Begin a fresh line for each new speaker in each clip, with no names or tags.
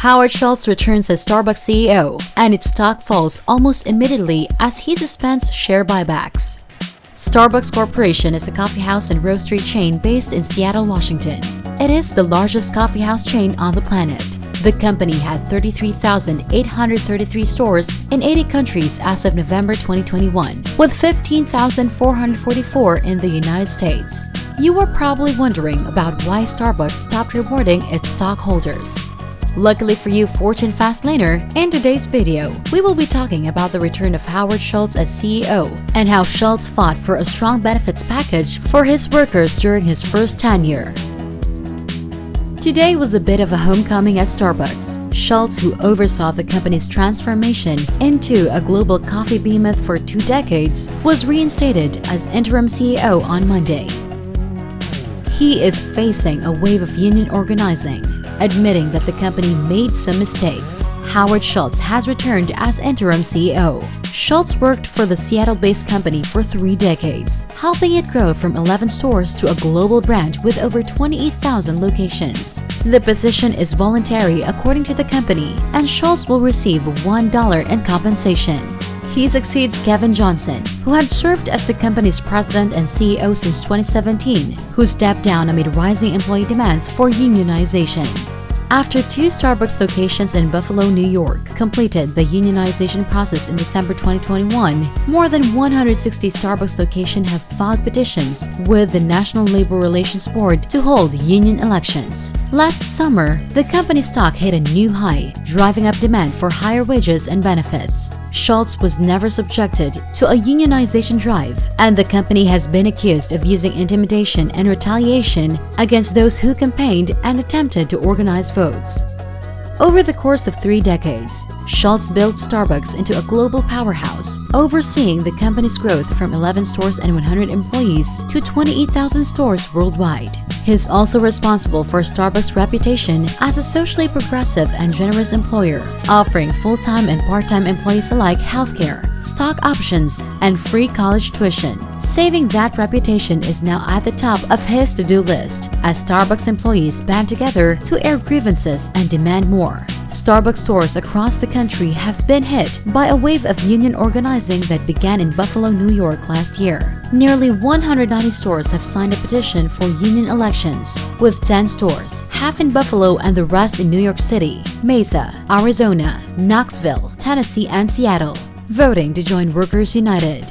Howard Schultz returns as Starbucks CEO, and its stock falls almost immediately as he suspends share buybacks. Starbucks Corporation is a coffeehouse and roastery chain based in Seattle, Washington. It is the largest coffeehouse chain on the planet. The company had 33,833 stores in 80 countries as of November 2021, with 15,444 in the United States. You are probably wondering about why Starbucks stopped rewarding its stockholders. Luckily for you, Fortune Fastlaner, in today's video, we will be talking about the return of Howard Schultz as CEO and how Schultz fought for a strong benefits package for his workers during his first tenure. Today was a bit of a homecoming at Starbucks. Schultz, who oversaw the company's transformation into a global coffee behemoth for 2 decades, was reinstated as interim CEO on Monday. He is facing a wave of union organizing, admitting that the company made some mistakes. Howard Schultz has returned as interim CEO. Schultz worked for the Seattle-based company for 3 decades, helping it grow from 11 stores to a global brand with over 28,000 locations. The position is voluntary according to the company, and Schultz will receive $1 in compensation. He succeeds Kevin Johnson, who had served as the company's president and CEO since 2017, who stepped down amid rising employee demands for unionization. After 2 Starbucks locations in Buffalo, New York, completed the unionization process in December 2021, more than 160 Starbucks locations have filed petitions with the National Labor Relations Board to hold union elections. Last summer, the company's stock hit a new high, driving up demand for higher wages and benefits. Schultz was never subjected to a unionization drive, and the company has been accused of using intimidation and retaliation against those who campaigned and attempted to organize votes. Over the course of 3 decades, Schultz built Starbucks into a global powerhouse, overseeing the company's growth from 11 stores and 100 employees to 28,000 stores worldwide. He's also responsible for Starbucks' reputation as a socially progressive and generous employer, offering full-time and part-time employees alike healthcare, stock options, and free college tuition. Saving that reputation is now at the top of his to-do list, as Starbucks employees band together to air grievances and demand more. Starbucks stores across the country have been hit by a wave of union organizing that began in Buffalo, New York last year. Nearly 190 stores have signed a petition for union elections, with 10 stores, half in Buffalo and the rest in New York City, Mesa, Arizona, Knoxville, Tennessee, and Seattle, voting to join Workers United.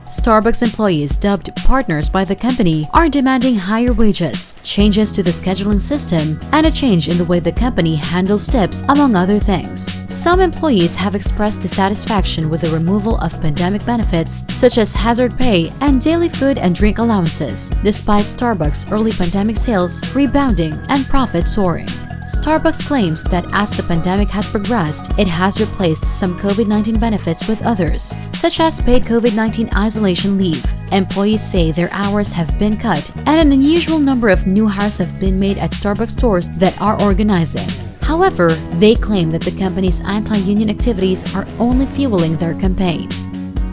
Starbucks employees, dubbed partners by the company, are demanding higher wages, changes to the scheduling system, and a change in the way the company handles tips, among other things. Some employees have expressed dissatisfaction with the removal of pandemic benefits such as hazard pay and daily food and drink allowances, despite Starbucks' early pandemic sales rebounding and profits soaring. Starbucks claims that as the pandemic has progressed, it has replaced some COVID-19 benefits with others, such as paid COVID-19 isolation leave. Employees say their hours have been cut, and an unusual number of new hires have been made at Starbucks stores that are organizing. However, they claim that the company's anti-union activities are only fueling their campaign.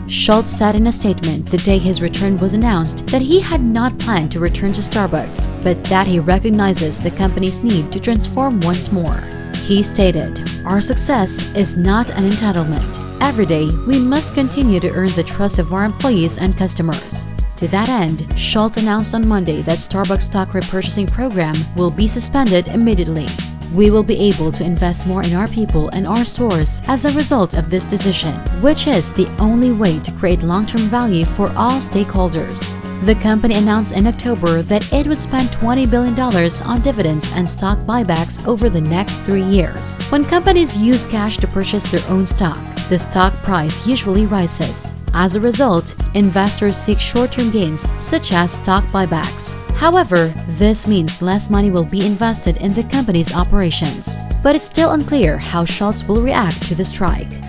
Schultz said in a statement the day his return was announced that he had not planned to return to Starbucks, but that he recognizes the company's need to transform once more. He stated, "Our success is not an entitlement. Every day, we must continue to earn the trust of our employees and customers." To that end, Schultz announced on Monday that Starbucks' stock repurchasing program will be suspended immediately. "We will be able to invest more in our people and our stores as a result of this decision, which is the only way to create long-term value for all stakeholders." The company announced in October that it would spend $20 billion on dividends and stock buybacks over the next 3 years. When companies use cash to purchase their own stock, the stock price usually rises. As a result, investors seek short-term gains, such as stock buybacks. However, this means less money will be invested in the company's operations. But it's still unclear how Schultz will react to the strike.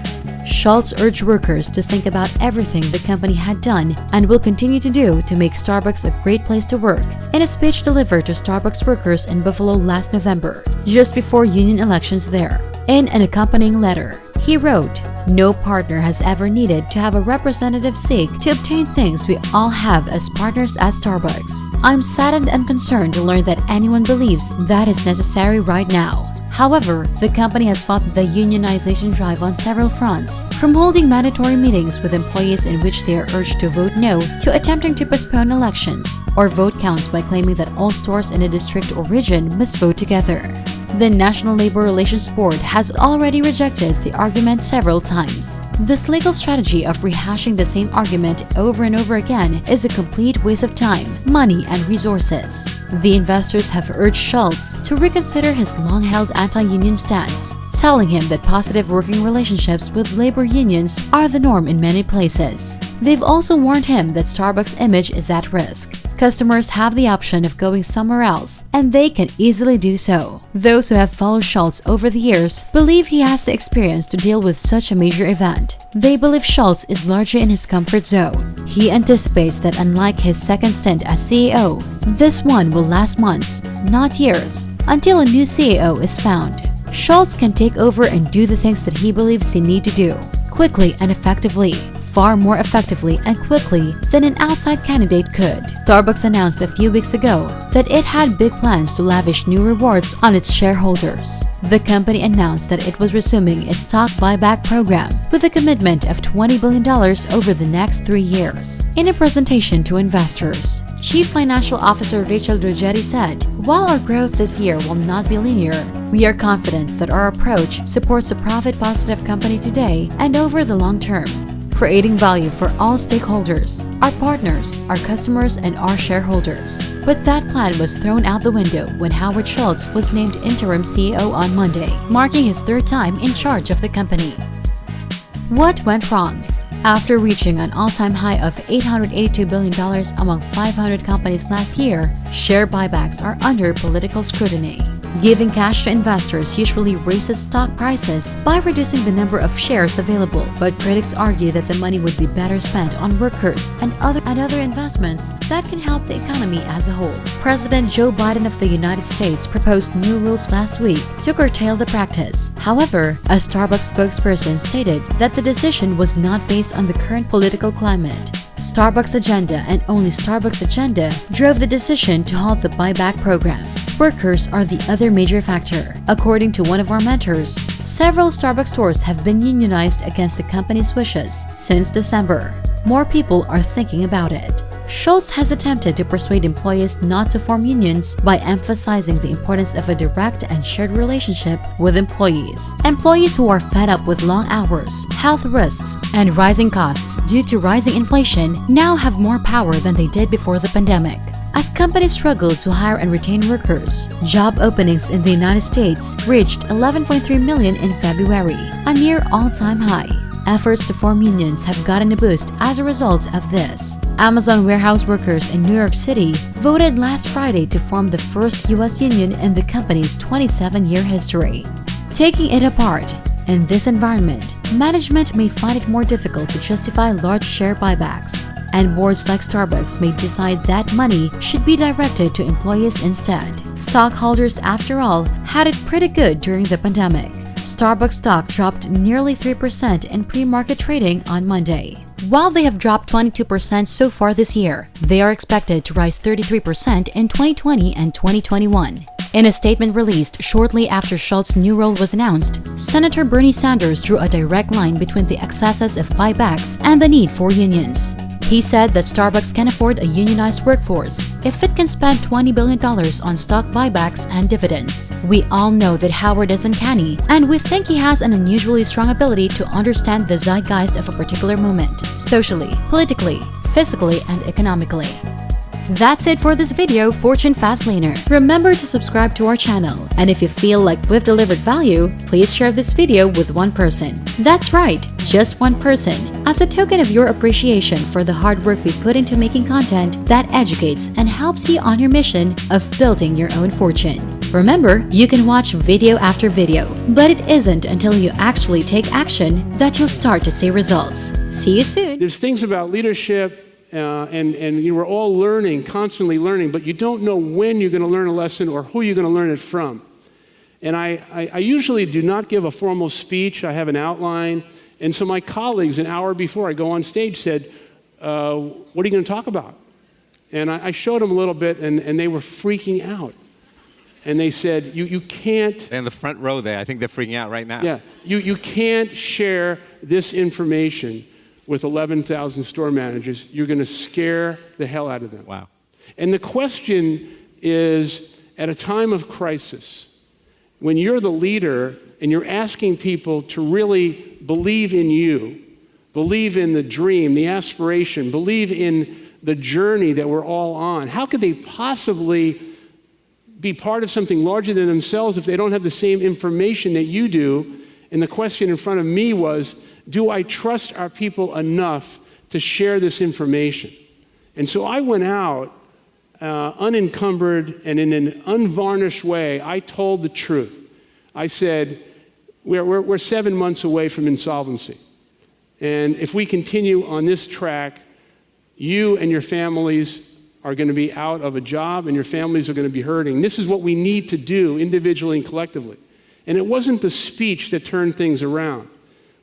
Schultz urged workers to think about everything the company had done and will continue to do to make Starbucks a great place to work, in a speech delivered to Starbucks workers in Buffalo last November, just before union elections there. In an accompanying letter, he wrote, "No partner has ever needed to have a representative seek to obtain things we all have as partners at Starbucks. I'm saddened and concerned to learn that anyone believes that is necessary right now. However, the company has fought the unionization drive on several fronts, from holding mandatory meetings with employees in which they are urged to vote no, to attempting to postpone elections, or vote counts by claiming that all stores in a district or region must vote together. The National Labor Relations Board has already rejected the argument several times. This legal strategy of rehashing the same argument over and over again is a complete waste of time, money, and resources. The investors have urged Schultz to reconsider his long-held anti-union stance, telling him that positive working relationships with labor unions are the norm in many places. They've also warned him that Starbucks' image is at risk. Customers have the option of going somewhere else, and they can easily do so. Those who have followed Schultz over the years believe he has the experience to deal with such a major event. They believe Schultz is largely in his comfort zone. He anticipates that unlike his second stint as CEO, this one will last months, not years, until a new CEO is found. Schultz can take over and do the things that he believes he needs to do, quickly and effectively. Far more effectively and quickly than an outside candidate could. Starbucks announced a few weeks ago that it had big plans to lavish new rewards on its shareholders. The company announced that it was resuming its stock buyback program with a commitment of $20 billion over the next 3 years. In a presentation to investors, Chief Financial Officer Rachel Droghetti said, "While our growth this year will not be linear, we are confident that our approach supports a profit-positive company today and over the long term, creating value for all stakeholders, our partners, our customers, and our shareholders." But that plan was thrown out the window when Howard Schultz was named interim CEO on Monday, marking his third time in charge of the company. What went wrong? After reaching an all-time high of $882 billion among 500 companies last year, share buybacks are under political scrutiny. Giving cash to investors usually raises stock prices by reducing the number of shares available, but critics argue that the money would be better spent on workers and other investments that can help the economy as a whole. President Joe Biden of the United States proposed new rules last week to curtail the practice. However, a Starbucks spokesperson stated that the decision was not based on the current political climate. Starbucks' agenda and only Starbucks' agenda drove the decision to halt the buyback program. Workers are the other major factor. According to one of our mentors, several Starbucks stores have been unionized against the company's wishes since December. More people are thinking about it. Schultz has attempted to persuade employees not to form unions by emphasizing the importance of a direct and shared relationship with employees. Employees who are fed up with long hours, health risks, and rising costs due to rising inflation now have more power than they did before the pandemic. As companies struggle to hire and retain workers, job openings in the United States reached 11.3 million in February, a near all-time high. Efforts to form unions have gotten a boost as a result of this. Amazon warehouse workers in New York City voted last Friday to form the first U.S. union in the company's 27-year history. Taking it apart, in this environment, management may find it more difficult to justify large share buybacks, and boards like Starbucks may decide that money should be directed to employees instead. Stockholders, after all, had it pretty good during the pandemic. Starbucks stock dropped nearly 3% in pre-market trading on Monday. While they have dropped 22% so far this year, they are expected to rise 33% in 2020 and 2021. In a statement released shortly after Schultz's new role was announced, Senator Bernie Sanders drew a direct line between the excesses of buybacks and the need for unions. He said that Starbucks can afford a unionized workforce if it can spend $20 billion on stock buybacks and dividends. We all know that Howard is uncanny, and we think he has an unusually strong ability to understand the zeitgeist of a particular moment, socially, politically, physically, and economically. That's it for this video, Fortune Fastlaner. Remember to subscribe to our channel, and if you feel like we've delivered value, please share this video with one person. That's right, just one person, as a token of your appreciation for the hard work we put into making content that educates and helps you on your mission of building your own fortune. Remember, you can watch video after video, but it isn't until you actually take action that you'll start to see results. See you soon.
There's things about leadership and you were all learning, constantly learning, but you don't know when you're going to learn a lesson or who you're going to learn it from. And I usually do not give a formal speech. I have an outline. And so my colleagues, an hour before I go on stage, said, what are you going to talk about? And I showed them a little bit, and they were freaking out. And they said, you can't...
They're in the front row there. I think they're freaking out right now.
Yeah, you can't share this information with 11,000 store managers. You're going to scare the hell out of them.
Wow.
And the question is, at a time of crisis, when you're the leader and you're asking people to really believe in you, believe in the dream, the aspiration, believe in the journey that we're all on, how could they possibly be part of something larger than themselves if they don't have the same information that you do? And the question in front of me was, do I trust our people enough to share this information? And so I went out unencumbered and in an unvarnished way. I told the truth. I said, we're 7 months away from insolvency. And if we continue on this track, you and your families are going to be out of a job and your families are going to be hurting. This is what we need to do individually and collectively. And it wasn't the speech that turned things around.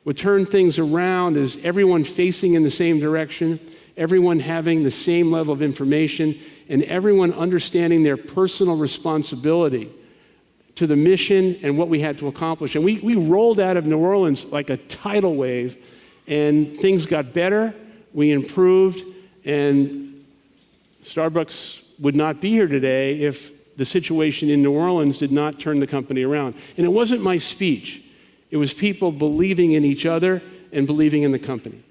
What turned things around is everyone facing in the same direction, everyone having the same level of information, and everyone understanding their personal responsibility to the mission and what we had to accomplish. And we rolled out of New Orleans like a tidal wave, and things got better, we improved, and Starbucks would not be here today if the situation in New Orleans did not turn the company around. And it wasn't my speech. It was people believing in each other and believing in the company.